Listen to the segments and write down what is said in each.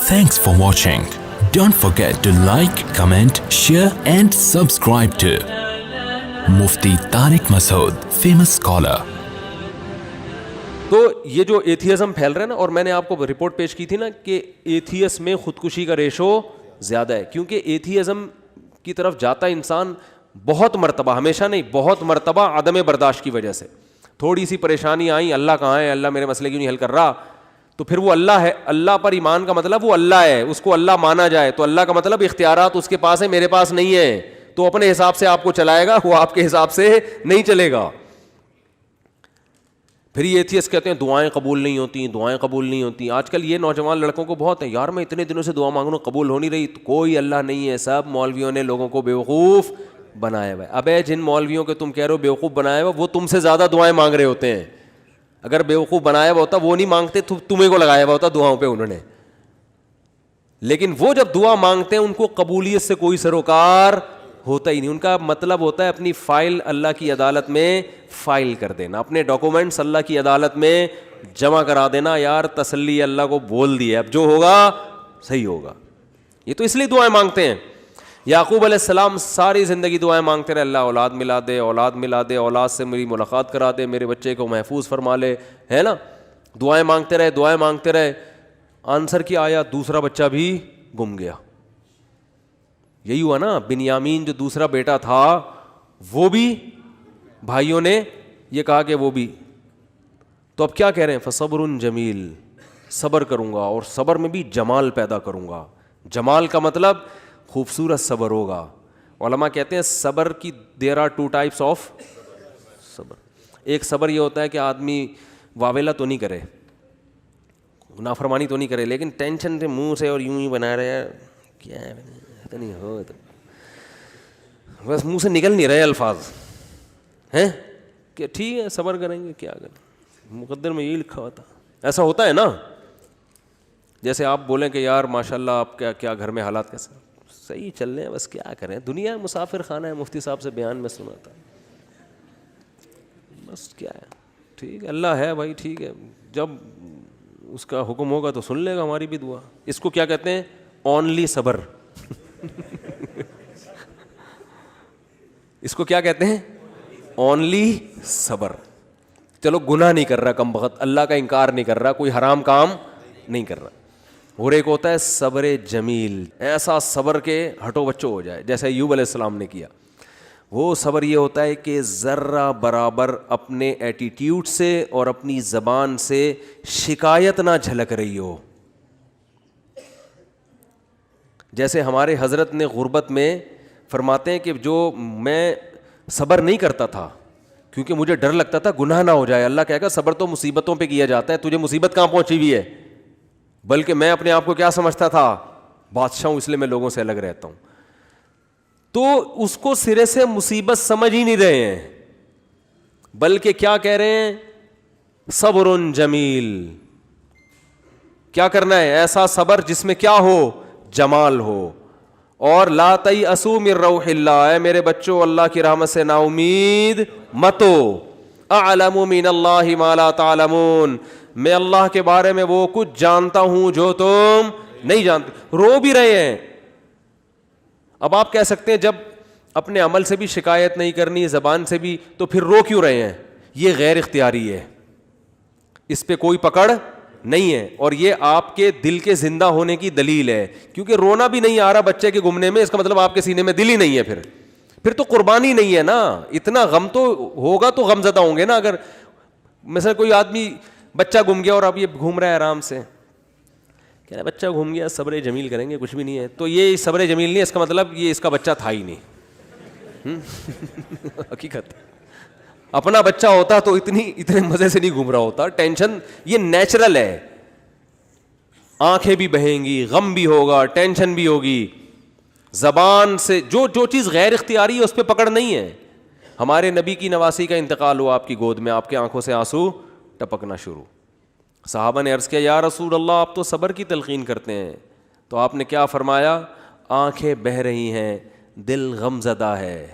Thanks for watching. Don't forget to like, comment, share and subscribe to Mufti Tariq Masood, famous scholar. تو یہ جو atheism پھیل رہا ہے نا, اور میں نے آپ کو رپورٹ پیش کی تھی نا کہ ایتھیس میں خودکشی کا ریشو زیادہ ہے, کیونکہ ایتھیزم کی طرف جاتا انسان بہت مرتبہ, ہمیشہ نہیں, بہت مرتبہ عدم برداشت کی وجہ سے. تھوڑی سی پریشانی آئی, اللہ کہاں ہے, اللہ میرے مسئلے کیوں نہیں حل کر رہا, تو پھر وہ اللہ ہے. اللہ پر ایمان کا مطلب وہ اللہ ہے, اس کو اللہ مانا جائے, تو اللہ کا مطلب اختیارات اس کے پاس ہے, میرے پاس نہیں ہے, تو اپنے حساب سے آپ کو چلائے گا, وہ آپ کے حساب سے نہیں چلے گا. پھر یہ ایتھیسٹ کہتے ہیں دعائیں قبول نہیں ہوتی, دعائیں قبول نہیں ہوتی. آج کل یہ نوجوان لڑکوں کو بہت ہے, یار میں اتنے دنوں سے دعا مانگ رہا ہوں قبول ہو نہیں رہی. تو کوئی اللہ نہیں ہے, سب مولویوں نے لوگوں کو بیوقوف بنایا ہوا ہے. ابے جن مولویوں کے تم کہہ رہے ہو بیوقوف بنایا ہوا, وہ تم سے زیادہ دعائیں مانگ رہے ہوتے ہیں. اگر بیوقوف بنایا ہوا ہوتا وہ نہیں مانگتے, تمہیں کو لگایا ہوا ہوتا دعاؤں پہ انہوں نے. لیکن وہ جب دعا مانگتے ہیں ان کو قبولیت سے کوئی سروکار ہوتا ہی نہیں. ان کا مطلب ہوتا ہے اپنی فائل اللہ کی عدالت میں فائل کر دینا, اپنے ڈاکومنٹس اللہ کی عدالت میں جمع کرا دینا. یار تسلی اللہ کو بول دیا, اب جو ہوگا صحیح ہوگا. یہ تو اس لیے دعائیں مانگتے ہیں. یعقوب علیہ السلام ساری زندگی دعائیں مانگتے رہے, اللہ اولاد ملا دے, اولاد ملا دے, اولاد سے میری ملاقات کرا دے, میرے بچے کو محفوظ فرما لے, ہے نا. دعائیں مانگتے رہے, دعائیں مانگتے رہے. آنسر کیا آیا, دوسرا بچہ بھی گم گیا. یہی ہوا نا, بنیامین جو دوسرا بیٹا تھا وہ بھی بھائیوں نے یہ کہا کہ وہ بھی. تو اب کیا کہہ رہے ہیں, فصبر جمیل, صبر کروں گا اور صبر میں بھی جمال پیدا کروں گا. جمال کا مطلب خوبصورت صبر ہوگا. علماء کہتے ہیں صبر کی دیر آر 2 types آف صبر. ایک صبر یہ ہوتا ہے کہ آدمی واویلا تو نہیں کرے, نافرمانی تو نہیں کرے, لیکن ٹینشن سے منہ سے اور یوں ہی بنا رہے ہیں, کیا ہے نہیں ہو, بس منہ سے نکل نہیں رہے الفاظ ہیں کہ ٹھیک ہے صبر کریں گے, کیا کریں, مقدر میں یہی لکھا ہوتا. ایسا ہوتا ہے نا, جیسے آپ بولیں کہ یار ماشاء اللہ آپ کیا گھر میں حالات کیسے, صحیح چل رہے ہیں, بس کیا کریں, دنیا مسافر خانہ ہے, مفتی صاحب سے بیان میں سنا تھا, بس کیا ہے, ٹھیک ہے اللہ ہے بھائی, ٹھیک ہے, جب اس کا حکم ہوگا تو سن لے گا ہماری بھی دعا. اس کو کیا کہتے ہیں, اونلی صبر. اس کو کیا کہتے ہیں, اونلی صبر. چلو گناہ نہیں کر رہا کم بخت, اللہ کا انکار نہیں کر رہا, کوئی حرام کام نہیں کر رہا. اور ایک ہوتا ہے صبر جمیل, ایسا صبر کے ہٹو بچو ہو جائے جیسے ایوب علیہ السلام نے کیا. وہ صبر یہ ہوتا ہے کہ ذرہ برابر اپنے ایٹیٹیوڈ سے اور اپنی زبان سے شکایت نہ جھلک رہی ہو. جیسے ہمارے حضرت نے غربت میں فرماتے ہیں کہ جو میں صبر نہیں کرتا تھا کیونکہ مجھے ڈر لگتا تھا گناہ نہ ہو جائے. اللہ کہے گا صبر تو مصیبتوں پہ کیا جاتا ہے, تجھے مصیبت کہاں پہنچی ہوئی ہے, بلکہ میں اپنے آپ کو کیا سمجھتا تھا, بادشاہ ہوں, اس لیے میں لوگوں سے الگ رہتا ہوں. تو اس کو سرے سے مصیبت سمجھ ہی نہیں رہے ہیں, بلکہ کیا کہہ رہے ہیں, صبر جمیل. کیا کرنا ہے, ایسا صبر جس میں کیا ہو, جمال ہو. اور لا تیأسوا من روح اللہ, اے میرے بچوں اللہ کی رحمت سے نا امید مت ہو. اعلم من اللہ ما لا تعلمون, میں اللہ کے بارے میں وہ کچھ جانتا ہوں جو تم نہیں جانتے. رو بھی رہے ہیں. اب آپ کہہ سکتے ہیں جب اپنے عمل سے بھی شکایت نہیں کرنی, زبان سے بھی, تو پھر رو کیوں رہے ہیں؟ یہ غیر اختیاری ہے, اس پہ کوئی پکڑ نہیں ہے, اور یہ آپ کے دل کے زندہ ہونے کی دلیل ہے. کیونکہ رونا بھی نہیں آ رہا بچے کے گمنے میں, اس کا مطلب آپ کے سینے میں دل ہی نہیں ہے. پھر تو قربانی نہیں ہے نا. اتنا غم تو ہوگا تو غم زدہ ہوں گے نا. اگر مثلا کوئی آدمی بچہ گم گیا اور اب یہ گھوم رہا ہے آرام سے, کہہ رہا ہے بچہ گھوم گیا, صبر جمیل کریں گے, کچھ بھی نہیں ہے, تو یہ صبر جمیل نہیں, اس کا مطلب یہ اس کا بچہ تھا ہی نہیں. حقیقت اپنا بچہ ہوتا تو اتنے مزے سے نہیں گھوم رہا ہوتا. ٹینشن یہ نیچرل ہے, آنکھیں بھی بہیں گی, غم بھی ہوگا, ٹینشن بھی ہوگی. زبان سے جو چیز غیر اختیاری ہے اس پہ پکڑ نہیں ہے. ہمارے نبی کی نواسی کا انتقال ہوا آپ کی گود میں, آپ کے آنکھوں سے آنسو ٹپکنا شروع. صحابہ نے عرض کیا یا رسول اللہ آپ تو صبر کی تلقین کرتے ہیں, تو آپ نے کیا فرمایا, آنکھیں بہہ رہی ہیں, دل غم زدہ ہے.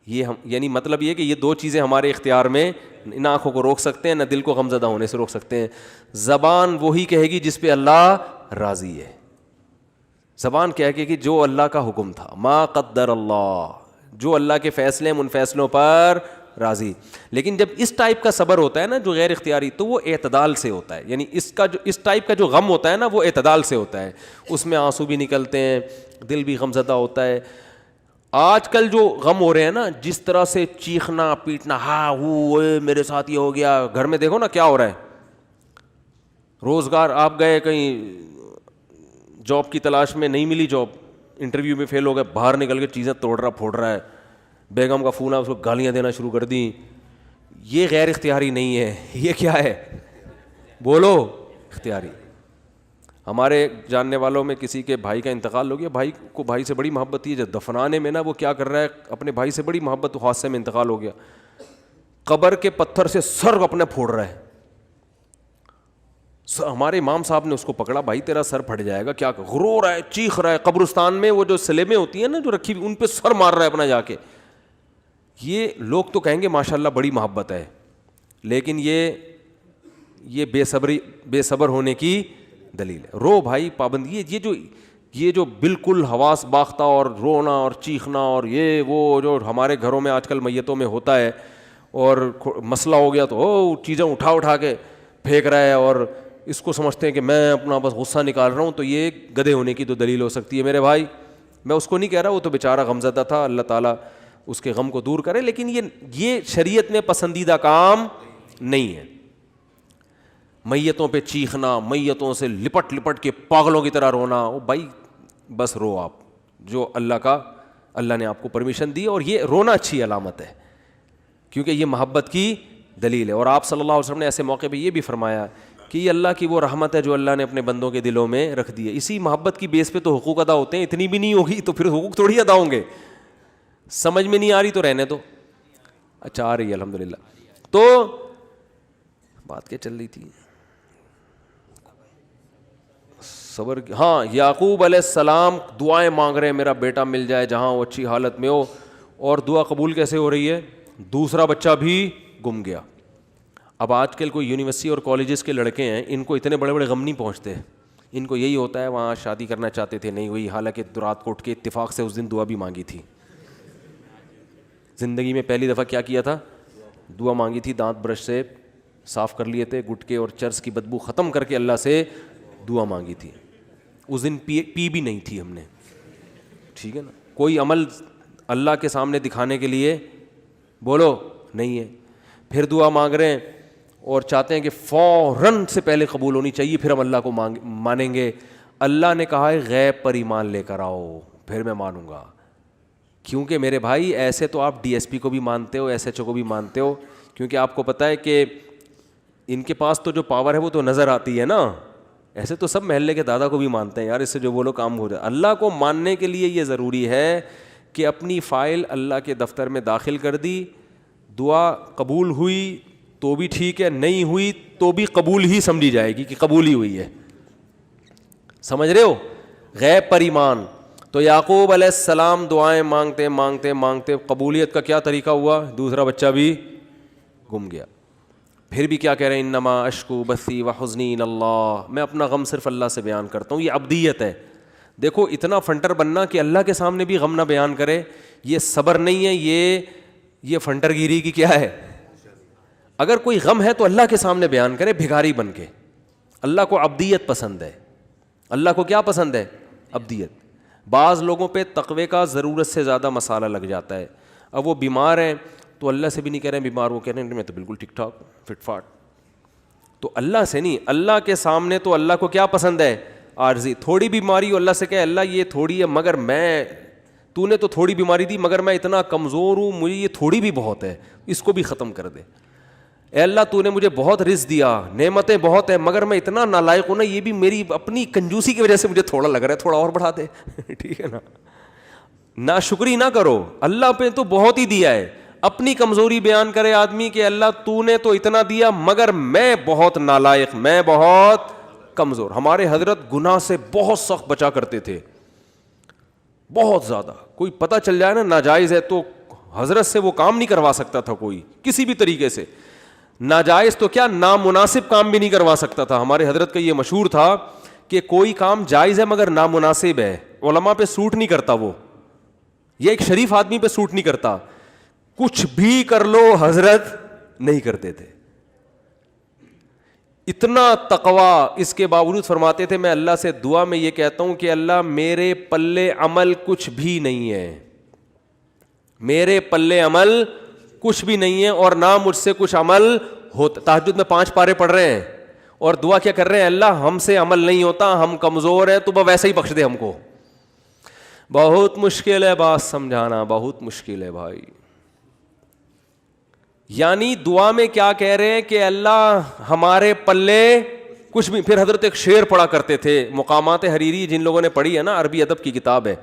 یہ یعنی مطلب یہ کہ یہ 2 چیزیں ہمارے اختیار میں, نہ آنکھوں کو روک سکتے ہیں نہ دل کو غم زدہ ہونے سے روک سکتے ہیں. زبان وہی کہے گی جس پہ اللہ راضی ہے, زبان کہہ کے کہ جو اللہ کا حکم تھا، ما قدر اللہ، جو اللہ کے فیصلے ہیں ان فیصلوں پر راضی. لیکن جب اس ٹائپ کا صبر ہوتا ہے نا جو غیر اختیاری، تو وہ اعتدال سے ہوتا ہے. یعنی اس ٹائپ کا جو غم ہوتا ہے نا وہ اعتدال سے ہوتا ہے، اس میں آنسو بھی نکلتے ہیں، دل بھی غم زدہ ہوتا ہے. آج کل جو غم ہو رہے ہیں نا، جس طرح سے چیخنا پیٹنا، ہاں وہ میرے ساتھ یہ ہو گیا، گھر میں دیکھو نا کیا ہو رہا ہے. روزگار آپ گئے کہیں جاب کی تلاش میں، نہیں ملی جاب، انٹرویو میں فیل ہو گئے، باہر نکل کے چیزیں توڑ رہا پھوڑ رہا ہے، بیگم کا فون آ اس کو گالیاں دینا شروع کر دیں. یہ غیر اختیاری نہیں ہے، یہ کیا ہے؟ بولو، اختیاری. ہمارے جاننے والوں میں کسی کے بھائی کا انتقال ہو گیا، بھائی کو بھائی سے بڑی محبت تھی، جب دفنانے میں نا وہ کیا کر رہا ہے، اپنے بھائی سے بڑی محبت، حادثے میں انتقال ہو گیا، قبر کے پتھر سے سر اپنے پھوڑ رہا ہے. ہمارے امام صاحب نے اس کو پکڑا، بھائی تیرا سر پھٹ جائے گا، کیا رو رہا ہے، چیخ رہا ہے. قبرستان میں وہ جو سلیبیں ہوتی ہیں نا جو رکھی ان پہ سر مار رہا ہے اپنا جا کے. یہ لوگ تو کہیں گے ماشاءاللہ بڑی محبت ہے، لیکن یہ بے صبر ہونے کی دلیل ہے. رو بھائی پابندی. یہ جو بالکل حواس باختہ اور رونا اور چیخنا اور یہ وہ جو ہمارے گھروں میں آج کل میتوں میں ہوتا ہے، اور مسئلہ ہو گیا تو چیزیں اٹھا کے پھینک رہا ہے اور اس کو سمجھتے ہیں کہ میں اپنا بس غصہ نکال رہا ہوں، تو یہ گدھے ہونے کی تو دلیل ہو سکتی ہے. میرے بھائی میں اس کو نہیں کہہ رہا، وہ تو بیچارہ غمزدہ تھا، اللہ تعالیٰ اس کے غم کو دور کرے، لیکن یہ شریعت میں پسندیدہ کام نہیں ہے. میتوں پہ چیخنا، میتوں سے لپٹ کے پاگلوں کی طرح رونا، او بھائی بس رو آپ، جو اللہ نے آپ کو پرمیشن دی. اور یہ رونا اچھی علامت ہے کیونکہ یہ محبت کی دلیل ہے. اور آپ صلی اللہ علیہ وسلم نے ایسے موقع پہ یہ بھی فرمایا کہ یہ اللہ کی وہ رحمت ہے جو اللہ نے اپنے بندوں کے دلوں میں رکھ دی ہے. اسی محبت کی بیس پہ تو حقوق ادا ہوتے ہیں. اتنی بھی نہیں ہوگی تو پھر حقوق تھوڑی ادا ہوں گے. سمجھ میں نہیں آ رہی تو رہنے دو. اچھا آ رہی ہے الحمدللہ. تو بات کیا چل رہی تھی؟ صبر. ہاں، یعقوب علیہ السلام دعائیں مانگ رہے ہیں میرا بیٹا مل جائے جہاں وہ اچھی حالت میں ہو. اور دعا قبول کیسے ہو رہی ہے؟ دوسرا بچہ بھی گم گیا. اب آج کل کوئی یونیورسٹی اور کالجز کے لڑکے ہیں، ان کو اتنے بڑے غم نہیں پہنچتے. ان کو یہی ہوتا ہے وہاں شادی کرنا چاہتے تھے نہیں ہوئی، حالانکہ رات کو اٹھ کے اتفاق سے اس دن دعا بھی مانگی تھی. زندگی میں پہلی دفعہ کیا کیا تھا؟ دعا مانگی تھی. دانت برش سے صاف کر لیے تھے، گٹکے اور چرس کی بدبو ختم کر کے اللہ سے دعا مانگی تھی. اس دن پی بھی نہیں تھی ہم نے. ٹھیک ہے نا. کوئی عمل اللہ کے سامنے دکھانے کے لیے بولو نہیں ہے. پھر دعا مانگ رہے ہیں اور چاہتے ہیں کہ فوراً سے پہلے قبول ہونی چاہیے، پھر ہم اللہ کو مانیں گے. اللہ نے کہا ہے غیب پر ایمان لے کر آؤ پھر میں مانوں گا. کیونکہ میرے بھائی ایسے تو آپ ڈی ایس پی کو بھی مانتے ہو، ایس ایچ او کو بھی مانتے ہو، کیونکہ آپ کو پتہ ہے کہ ان کے پاس تو جو پاور ہے وہ تو نظر آتی ہے نا. ایسے تو سب محلے کے دادا کو بھی مانتے ہیں یار، اس سے جو بولو کام ہو جائے. اللہ کو ماننے کے لیے یہ ضروری ہے کہ اپنی فائل اللہ کے دفتر میں داخل کر دی. دعا قبول ہوئی تو بھی ٹھیک ہے، نہیں ہوئی تو بھی قبول ہی سمجھی جائے گی کہ قبول ہی ہوئی ہے. سمجھ رہے ہو؟ غیب پر ایمان. تو یعقوب علیہ السلام دعائیں مانگتے مانگتے مانگتے قبولیت کا کیا طریقہ ہوا؟ دوسرا بچہ بھی گم گیا. پھر بھی کیا کہہ رہے ہیں؟ انما اشکو بثی وحزنی الی اللہ. میں اپنا غم صرف اللہ سے بیان کرتا ہوں. یہ عبدیت ہے. دیکھو اتنا فنٹر بننا کہ اللہ کے سامنے بھی غم نہ بیان کرے، یہ صبر نہیں ہے، یہ فنٹر گیری کی کیا ہے؟ اگر کوئی غم ہے تو اللہ کے سامنے بیان کرے بھکاری بن کے. اللہ کو عبدیت پسند ہے. اللہ کو کیا پسند ہے؟ عبدیت. بعض لوگوں پہ تقوی کا ضرورت سے زیادہ مسالہ لگ جاتا ہے. اب وہ بیمار ہیں تو اللہ سے بھی نہیں کہہ رہے ہیں بیمار، وہ کہہ رہے ہیں میں تو بالکل ٹھیک ٹھاک فٹ فاٹ. تو اللہ سے نہیں، اللہ کے سامنے تو اللہ کو کیا پسند ہے؟ عارضی. تھوڑی بیماری ہو اللہ سے کہے اللہ یہ تھوڑی ہے مگر تو نے تو تھوڑی بیماری دی مگر میں اتنا کمزور ہوں، مجھے یہ تھوڑی بھی بہت ہے، اس کو بھی ختم کر دے. اے اللہ تو نے مجھے بہت رزق دیا، نعمتیں بہت ہیں، مگر میں اتنا نالائق ہوں نا، یہ بھی میری اپنی کنجوسی کی وجہ سے مجھے تھوڑا لگ رہا ہے، تھوڑا اور بڑھا دے. ٹھیک ہے نا. ناشکری نہ کرو، اللہ پہ تو بہت ہی دیا ہے. اپنی کمزوری بیان کرے آدمی کہ اللہ تو نے تو اتنا دیا مگر میں بہت نالائق، میں بہت کمزور. ہمارے حضرت گناہ سے بہت سخت بچا کرتے تھے، بہت زیادہ. کوئی پتہ چل جائے نا ناجائز ہے تو حضرت سے وہ کام نہیں کروا سکتا تھا کوئی کسی بھی طریقے سے. ناجائز تو کیا نامناسب کام بھی نہیں کروا سکتا تھا. ہمارے حضرت کا یہ مشہور تھا کہ کوئی کام جائز ہے مگر نامناسب ہے علماء پہ سوٹ نہیں کرتا وہ, یہ ایک شریف آدمی پہ سوٹ نہیں کرتا. کچھ بھی کر لو حضرت نہیں کرتے تھے, اتنا تقویٰ. اس کے باوجود فرماتے تھے میں اللہ سے دعا میں یہ کہتا ہوں کہ اللہ میرے پلے عمل کچھ بھی نہیں ہے, میرے پلے عمل کچھ بھی نہیں ہے, اور نہ مجھ سے کچھ عمل ہوتا. تہجد میں 5 پارے پڑھ رہے ہیں اور دعا کیا کر رہے ہیں, اللہ ہم سے عمل نہیں ہوتا, ہم کمزور ہیں, تو ویسے ہی بخش دے ہم کو. بہت مشکل ہے بات سمجھانا, بہت مشکل ہے بھائی. یعنی دعا میں کیا کہہ رہے ہیں کہ اللہ ہمارے پلے کچھ بھی. پھر حضرت ایک شعر پڑھا کرتے تھے, مقامات حریری جن لوگوں نے پڑھی ہے نا, عربی ادب کی کتاب ہے,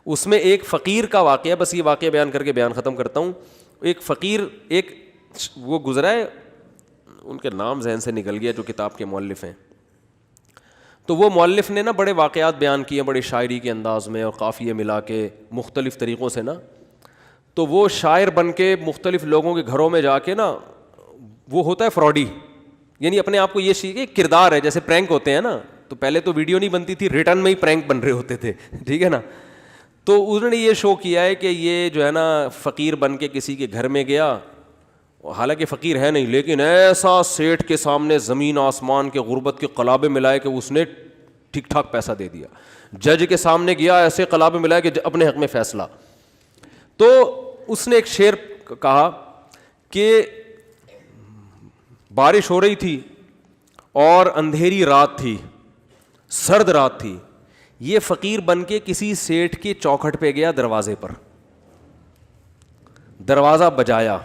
اس میں ایک فقیر کا واقعہ, بس یہ واقعہ بیان کر کے بیان ختم کرتا ہوں. ایک فقیر, ایک وہ گزرا ہے, ان کے نام ذہن سے نکل گیا جو کتاب کے مؤلف ہیں. تو وہ مؤلف نے نا بڑے واقعات بیان کیے بڑے شاعری کے انداز میں اور قافیے ملا کے مختلف طریقوں سے نا. تو وہ شاعر بن کے مختلف لوگوں کے گھروں میں جا کے نا, وہ ہوتا ہے فراڈی, یعنی اپنے آپ کو یہ کہ کردار ہے, جیسے پرینک ہوتے ہیں نا, تو پہلے تو ویڈیو نہیں بنتی تھی, ریٹرن میں ہی پرینک بن رہے ہوتے تھے, ٹھیک ہے نا. تو انہوں نے یہ شو کیا ہے کہ یہ جو ہے نا فقیر بن کے کسی کے گھر میں گیا, حالانکہ فقیر ہے نہیں, لیکن ایسا سیٹھ کے سامنے زمین آسمان کے غربت کے قلابے ملائے کہ اس نے ٹھیک ٹھاک پیسہ دے دیا. جج کے سامنے گیا, ایسے قلابے ملائے کہ اپنے حق میں فیصلہ. تو اس نے ایک شعر کہا کہ بارش ہو رہی تھی اور اندھیری رات تھی, سرد رات تھی. یہ فقیر بن کے کسی سیٹھ کے چوکھٹ پہ گیا, دروازے پر دروازہ بجایا.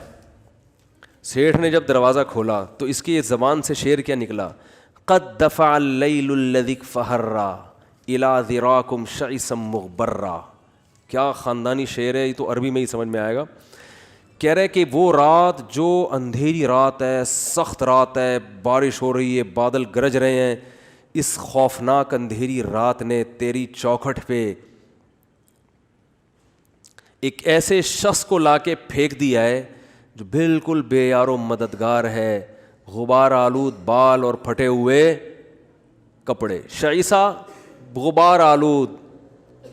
سیٹھ نے جب دروازہ کھولا تو اس کی زبان سے شعر کیا نکلا, قد دفع اللیل الذی فہرا الی ذراکم شعثا مغبرا. کیا خاندانی شعر ہے, یہ تو عربی میں ہی سمجھ میں آئے گا. کہہ رہے کہ وہ رات جو اندھیری رات ہے, سخت رات ہے, بارش ہو رہی ہے, بادل گرج رہے ہیں, اس خوفناک اندھیری رات نے تیری چوکھٹ پہ ایک ایسے شخص کو لا کے پھینک دیا ہے جو بالکل بے یار و مددگار ہے, غبار آلود بال اور پھٹے ہوئے کپڑے. شعیسہ غبار آلود,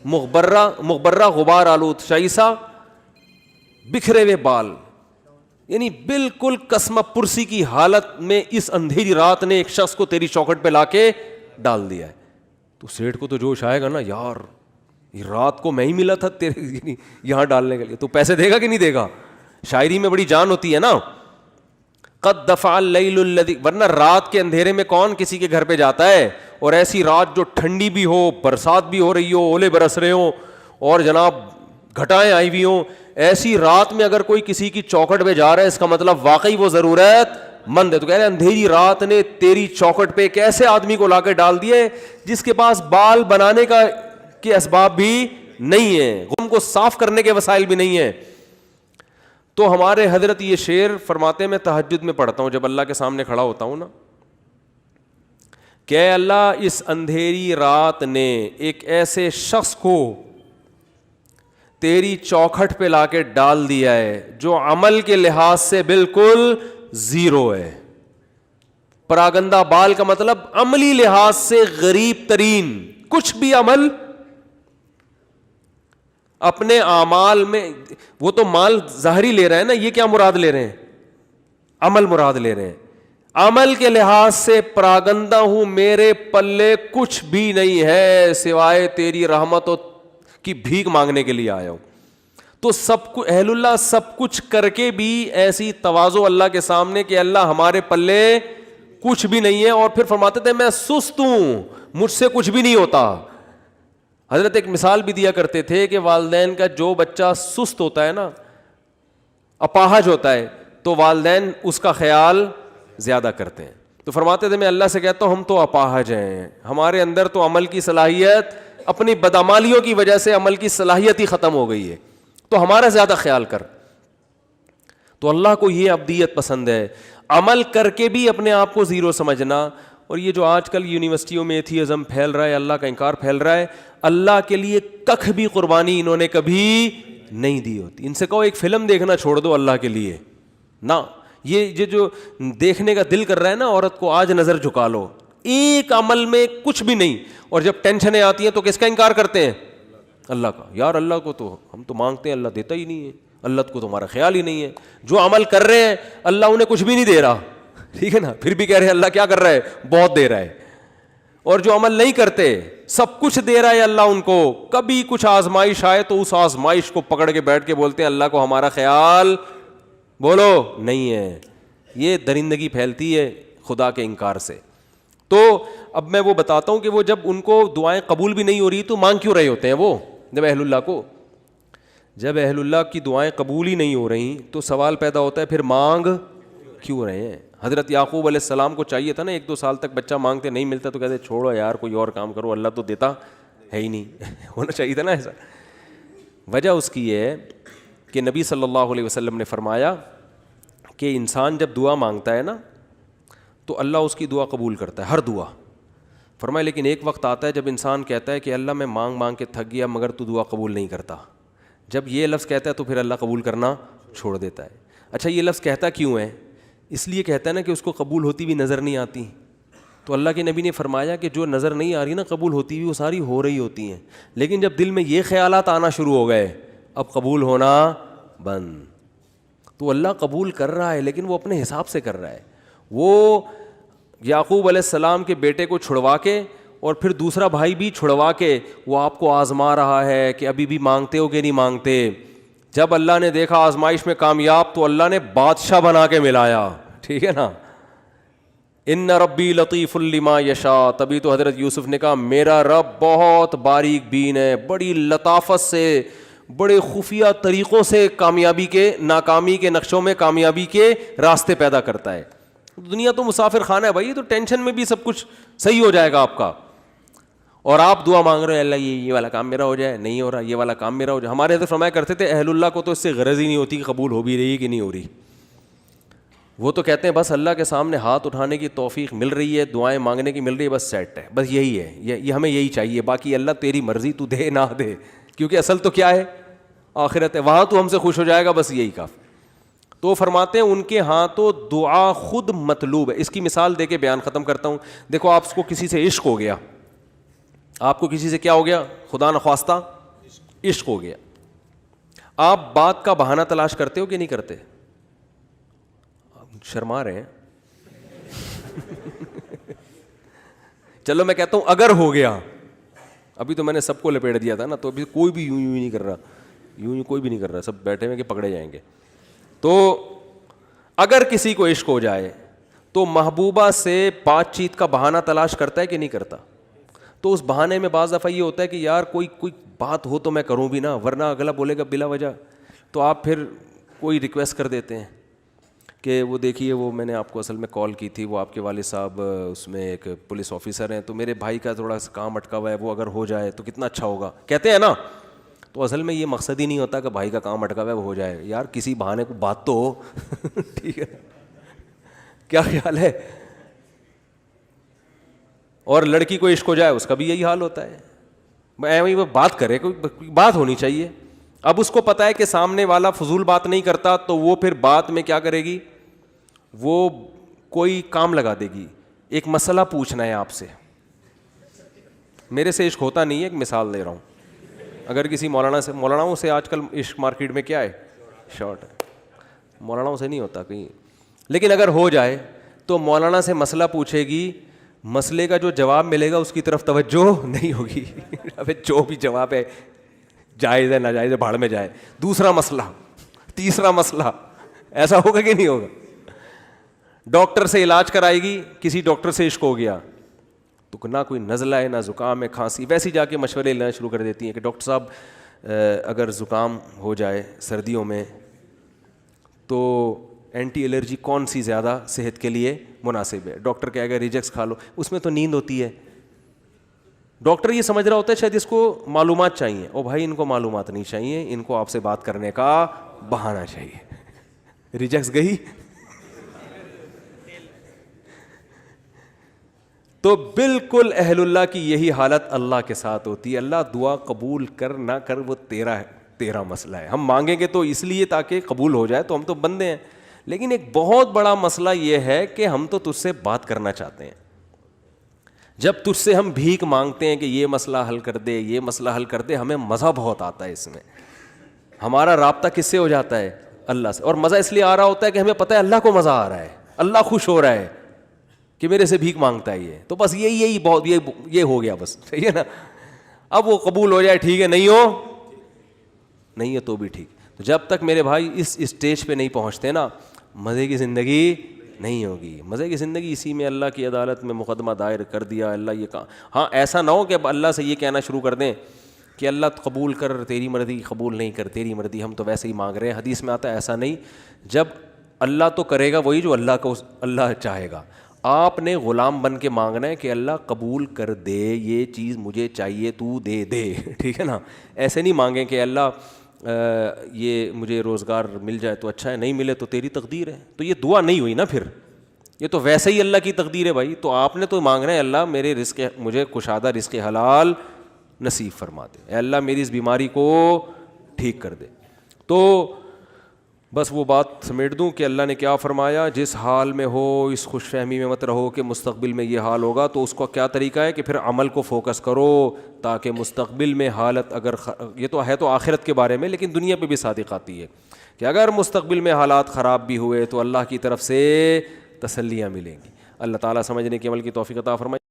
مغبرہ غبار آلود, شعیسہ بکھرے ہوئے بال, یعنی بالکل قسمہ پرسی کی حالت میں اس اندھیری رات نے ایک شخص کو تیری چوکھٹ پہ لا کے ڈال دیا ہے. تو سیٹھ کو تو جوش آئے گا نا, یار یہ رات کو میں ہی ملا تھا تیرے یہاں ڈالنے کے لیے, تو پیسے دے گا کہ نہیں دے گا. شاعری میں بڑی جان ہوتی ہے نا. قد دفع اللیل الذی, ورنہ رات کے اندھیرے میں کون کسی کے گھر پہ جاتا ہے, اور ایسی رات جو ٹھنڈی بھی ہو, برسات بھی ہو رہی ہو, اولے برس رہے ہوں اور جناب گھٹائیں آئی ہوئی ہوں, ایسی رات میں اگر کوئی کسی کی چوکھٹ پہ جا رہا ہے اس کا مطلب واقعی وہ ضرورت مند ہے. تو کہہ رہے اندھیری رات نے تیری چوکھٹ پہ ایک ایسے آدمی کو لا کے ڈال دیے جس کے پاس بال بنانے کا کے اسباب بھی نہیں ہیں, غم کو صاف کرنے کے وسائل بھی نہیں ہیں. تو ہمارے حضرت یہ شعر فرماتے ہیں, میں تہجد میں پڑھتا ہوں جب اللہ کے سامنے کھڑا ہوتا ہوں نا, کہ اے اللہ اس اندھیری رات نے ایک ایسے شخص کو تیری چوکھٹ پہ لا کے ڈال دیا ہے جو عمل کے لحاظ سے بالکل زیرو ہے. پراگندہ بال کا مطلب عملی لحاظ سے غریب ترین, کچھ بھی عمل اپنے اعمال میں, وہ تو مال ظاہری لے رہے ہیں نا, یہ کیا مراد لے رہے ہیں, عمل مراد لے رہے ہیں. عمل کے لحاظ سے پراگندہ ہوں, میرے پلے کچھ بھی نہیں ہے سوائے تیری رحمت کی بھیک مانگنے کے لیے آیا ہوں. تو سب کو اہل اللہ سب کچھ کر کے بھی ایسی تواضع اللہ کے سامنے کہ اللہ ہمارے پلے کچھ بھی نہیں ہے, اور پھر فرماتے تھے میں سست ہوں, مجھ سے کچھ بھی نہیں ہوتا. حضرت ایک مثال بھی دیا کرتے تھے کہ والدین کا جو بچہ سست ہوتا ہے نا, اپاہج ہوتا ہے, تو والدین اس کا خیال زیادہ کرتے ہیں. تو فرماتے تھے میں اللہ سے کہتا ہوں ہم تو اپاہج ہیں, ہمارے اندر تو عمل کی صلاحیت, اپنی بدعمالیوں کی وجہ سے عمل کی صلاحیت ہی ختم ہو گئی ہے, تو ہمارا زیادہ خیال کر. تو اللہ کو یہ عبدیت پسند ہے, عمل کر کے بھی اپنے آپ کو زیرو سمجھنا. اور یہ جو آج کل یونیورسٹیوں میں ایتھیزم پھیل رہا ہے, اللہ کا انکار پھیل رہا ہے, اللہ کے لیے ککھ بھی قربانی انہوں نے کبھی نہیں دی ہوتی. ان سے کہو ایک فلم دیکھنا چھوڑ دو اللہ کے لیے نا, یہ جو دیکھنے کا دل کر رہا ہے نا عورت کو, آج نظر جھکا لو, ایک عمل میں کچھ بھی نہیں. اور جب ٹینشنیں آتی ہیں تو کس کا انکار کرتے ہیں؟ اللہ کا. یار اللہ کو تو ہم تو مانگتے ہیں, اللہ دیتا ہی نہیں ہے, اللہ کو تو ہمارا خیال ہی نہیں ہے. جو عمل کر رہے ہیں اللہ انہیں کچھ بھی نہیں دے رہا, ٹھیک ہے نا, پھر بھی کہہ رہے ہیں اللہ کیا کر رہا ہے, بہت دے رہا ہے. اور جو عمل نہیں کرتے سب کچھ دے رہا ہے اللہ ان کو. کبھی کچھ آزمائش آئے تو اس آزمائش کو پکڑ کے بیٹھ کے بولتے ہیں اللہ کو ہمارا خیال بولو نہیں ہے. یہ درندگی پھیلتی ہے خدا کے انکار سے. تو اب میں وہ بتاتا ہوں کہ وہ جب ان کو دعائیں قبول بھی نہیں ہو رہی تو مانگ کیوں رہے ہوتے ہیں وہ. جب اہل اللہ کی دعائیں قبول ہی نہیں ہو رہی تو سوال پیدا ہوتا ہے پھر مانگ کیوں رہے ہیں. حضرت یعقوب علیہ السلام کو چاہیے تھا نا, 1-2 سال تک بچہ مانگتے نہیں ملتا تو کہتے چھوڑو یار کوئی اور کام کرو, اللہ تو دیتا ہے ہی نہیں. ہونا چاہیے تھا نا ایسا. وجہ اس کی یہ ہے کہ نبی صلی اللہ علیہ وسلم نے فرمایا کہ انسان جب دعا مانگتا ہے نا تو اللہ اس کی دعا قبول کرتا ہے, ہر دعا. فرمایا لیکن ایک وقت آتا ہے جب انسان کہتا ہے کہ اللہ میں مانگ مانگ کے تھک گیا مگر تو دعا قبول نہیں کرتا. جب یہ لفظ کہتا ہے تو پھر اللہ قبول کرنا چھوڑ دیتا ہے. اچھا یہ لفظ کہتا کیوں ہے؟ اس لیے کہتا ہے نا کہ اس کو قبول ہوتی بھی نظر نہیں آتی. تو اللہ کے نبی نے فرمایا کہ جو نظر نہیں آ رہی نا قبول ہوتی ہوئی وہ ساری ہو رہی ہوتی ہیں, لیکن جب دل میں یہ خیالات آنا شروع ہو گئے اب قبول ہونا بند. تو اللہ قبول کر رہا ہے لیکن وہ اپنے حساب سے کر رہا ہے. وہ یعقوب علیہ السلام کے بیٹے کو چھڑوا کے اور پھر دوسرا بھائی بھی چھڑوا کے وہ آپ کو آزما رہا ہے کہ ابھی بھی مانگتے ہو کہ نہیں مانگتے. جب اللہ نے دیکھا آزمائش میں کامیاب تو اللہ نے بادشاہ بنا کے ملایا, ٹھیک ہے نا. ان ربی لطیف لما یشاء, تبھی تو حضرت یوسف نے کہا میرا رب بہت باریک بین ہے, بڑی لطافت سے بڑے خفیہ طریقوں سے کامیابی کے ناکامی کے نقشوں میں کامیابی کے راستے پیدا کرتا ہے. دنیا تو مسافر خانہ ہے بھائی, تو ٹینشن میں بھی سب کچھ صحیح ہو جائے گا آپ کا. اور آپ دعا مانگ رہے ہیں اللہ یہ والا کام میرا ہو جائے, نہیں ہو رہا, یہ والا کام میرا ہو جائے. ہمارے حضرت فرمایا کرتے تھے اہل اللہ کو تو اس سے غرض ہی نہیں ہوتی کہ قبول ہو بھی رہی ہے کہ نہیں ہو رہی. وہ تو کہتے ہیں بس اللہ کے سامنے ہاتھ اٹھانے کی توفیق مل رہی ہے, دعائیں مانگنے کی مل رہی ہے, بس سیٹ ہے, بس یہی ہے, یہ ہمیں یہی چاہیے. باقی اللہ تیری مرضی, تو دے نہ دے, کیونکہ اصل تو کیا ہے آخرت ہے, وہاں تو ہم سے خوش ہو جائے گا, بس یہی کافی. تو فرماتے ہیں ان کے ہاں تو دعا خود مطلوب ہے. اس کی مثال دے کے بیان ختم کرتا ہوں. دیکھو آپ کو کسی سے عشق ہو گیا, آپ کو کسی سے کیا ہو گیا, خدا نخواستہ عشق ہو گیا. آپ بات کا بہانہ تلاش کرتے ہو کہ نہیں کرتے؟ شرما رہے ہیں. چلو میں کہتا ہوں اگر ہو گیا, ابھی تو میں نے سب کو لپیٹ دیا تھا نا, تو ابھی کوئی بھی یوں نہیں کر رہا, یوں کوئی بھی نہیں کر رہا, سب بیٹھے ہوئے کہ پکڑے جائیں گے. تو اگر کسی کو عشق ہو جائے تو محبوبہ سے بات چیت کا بہانہ تلاش کرتا ہے کہ نہیں کرتا؟ تو اس بہانے میں بعض دفعہ یہ ہوتا ہے کہ یار کوئی بات ہو تو میں کروں بھی نا, ورنہ اگلا بولے گا بلا وجہ. تو آپ پھر کوئی ریکویسٹ کر دیتے ہیں کہ وہ دیکھیے وہ میں نے آپ کو اصل میں کال کی تھی, وہ آپ کے والد صاحب اس میں ایک پولیس آفیسر ہیں, تو میرے بھائی کا تھوڑا سا کام اٹکا ہوا ہے, وہ اگر ہو جائے تو کتنا اچھا ہوگا, کہتے ہیں نا. تو اصل میں یہ مقصد ہی نہیں ہوتا کہ بھائی کا کام اٹکا ہوا ہے وہ ہو جائے. یار کسی بہانے کو بات تو ہو. ٹھیک ہے, کیا خیال ہے؟ اور لڑکی کو عشق ہو جائے اس کا بھی یہی حال ہوتا ہے, ایویں وہ بات کرے, کوئی بات ہونی چاہیے. اب اس کو پتا ہے کہ سامنے والا فضول بات نہیں کرتا, تو وہ پھر بات میں کیا کرے گی, وہ کوئی کام لگا دے گی. ایک مسئلہ پوچھنا ہے آپ سے, میرے سے عشق ہوتا نہیں ہے, ایک مثال دے رہا ہوں. اگر کسی مولانا سے آج کل عشق مارکیٹ میں کیا ہے, شارٹ ہے, مولانا سے نہیں ہوتا کہیں. لیکن اگر ہو جائے تو مولانا سے مسئلہ پوچھے گی, مسئلے کا جو جواب ملے گا اس کی طرف توجہ نہیں ہوگی. ابے جو بھی جواب ہے جائز ہے ناجائز ہے بھاڑ میں جائے. دوسرا مسئلہ, تیسرا مسئلہ, ایسا ہوگا کہ نہیں ہوگا؟ ڈاکٹر سے علاج کرائے گی, کسی ڈاکٹر سے عشق ہو گیا تو نہ کوئی نزلہ ہے نہ زکام ہے کھانسی, ویسے جا کے مشورے لینا شروع کر دیتی ہیں کہ ڈاکٹر صاحب اگر زکام ہو جائے سردیوں میں تو اینٹی الرجی کون سی زیادہ صحت کے لیے مناسب ہے؟ ڈاکٹر کہے گا ریجیکس کھا لو, اس میں تو نیند ہوتی ہے. ڈاکٹر یہ سمجھ رہا ہوتا ہے شاید اس کو معلومات چاہیے. او بھائی ان کو معلومات نہیں چاہیے, ان کو آپ سے بات کرنے کا بہانہ چاہیے. ریجیکس گئی. تو بالکل اہل اللہ کی یہی حالت اللہ کے ساتھ ہوتی ہے. اللہ دعا قبول کر نہ کر وہ تیرا مسئلہ ہے. ہم مانگیں گے تو اس لیے تاکہ قبول ہو جائے, تو ہم تو بندے ہیں. لیکن ایک بہت بڑا مسئلہ یہ ہے کہ ہم تو تجھ سے بات کرنا چاہتے ہیں. جب تجھ سے ہم بھیک مانگتے ہیں کہ یہ مسئلہ حل کر دے، یہ مسئلہ حل کر دے، ہمیں مزہ بہت آتا ہے اس میں. ہمارا رابطہ کس سے ہو جاتا ہے؟ اللہ سے. اور مزہ اس لیے آ رہا ہوتا ہے کہ ہمیں پتہ ہے اللہ کو مزہ آ رہا ہے، اللہ خوش ہو رہا ہے کہ میرے سے بھیک مانگتا ہے یہ. تو بس یہی بہت یہ ہو گیا بس، صحیح ہے نا. اب وہ قبول ہو جائے ٹھیک ہے، نہیں ہے تو بھی ٹھیک. تو جب تک میرے بھائی اس اسٹیج پہ نہیں پہنچتے نا، مزے کی زندگی نہیں ہوگی. مزے کی زندگی اسی میں اللہ کی عدالت میں مقدمہ دائر کر دیا، اللہ یہ کہا. ہاں ایسا نہ ہو کہ اب اللہ سے یہ کہنا شروع کر دیں کہ اللہ قبول کر، تیری مرضی، قبول نہیں کر تیری مرضی، ہم تو ویسے ہی مانگ رہے ہیں. حدیث میں آتا ہے ایسا نہیں. جب اللہ تو کرے گا وہی جو اللہ چاہے گا. آپ نے غلام بن کے مانگنا ہے کہ اللہ قبول کر دے، یہ چیز مجھے چاہیے تو دے دے. ٹھیک ہے نا. ایسے نہیں مانگیں کہ اللہ یہ مجھے روزگار مل جائے تو اچھا ہے، نہیں ملے تو تیری تقدیر ہے. تو یہ دعا نہیں ہوئی نا، پھر یہ تو ویسے ہی اللہ کی تقدیر ہے بھائی. تو آپ نے تو مانگنا ہے اللہ میرے رزق، مجھے کشادہ رزق حلال نصیب فرما دے، اے اللہ میری اس بیماری کو ٹھیک کر دے. تو بس وہ بات سمیٹ دوں کہ اللہ نے کیا فرمایا، جس حال میں ہو اس خوش فہمی میں مت رہو کہ مستقبل میں یہ حال ہوگا. تو اس کا کیا طریقہ ہے کہ پھر عمل کو فوکس کرو تاکہ مستقبل میں حالت اگر یہ تو ہے تو آخرت کے بارے میں، لیکن دنیا پہ بھی صادق آتی ہے کہ اگر مستقبل میں حالات خراب بھی ہوئے تو اللہ کی طرف سے تسلیاں ملیں گی. اللہ تعالیٰ سمجھنے کی عمل کی توفیق عطا فرمائے.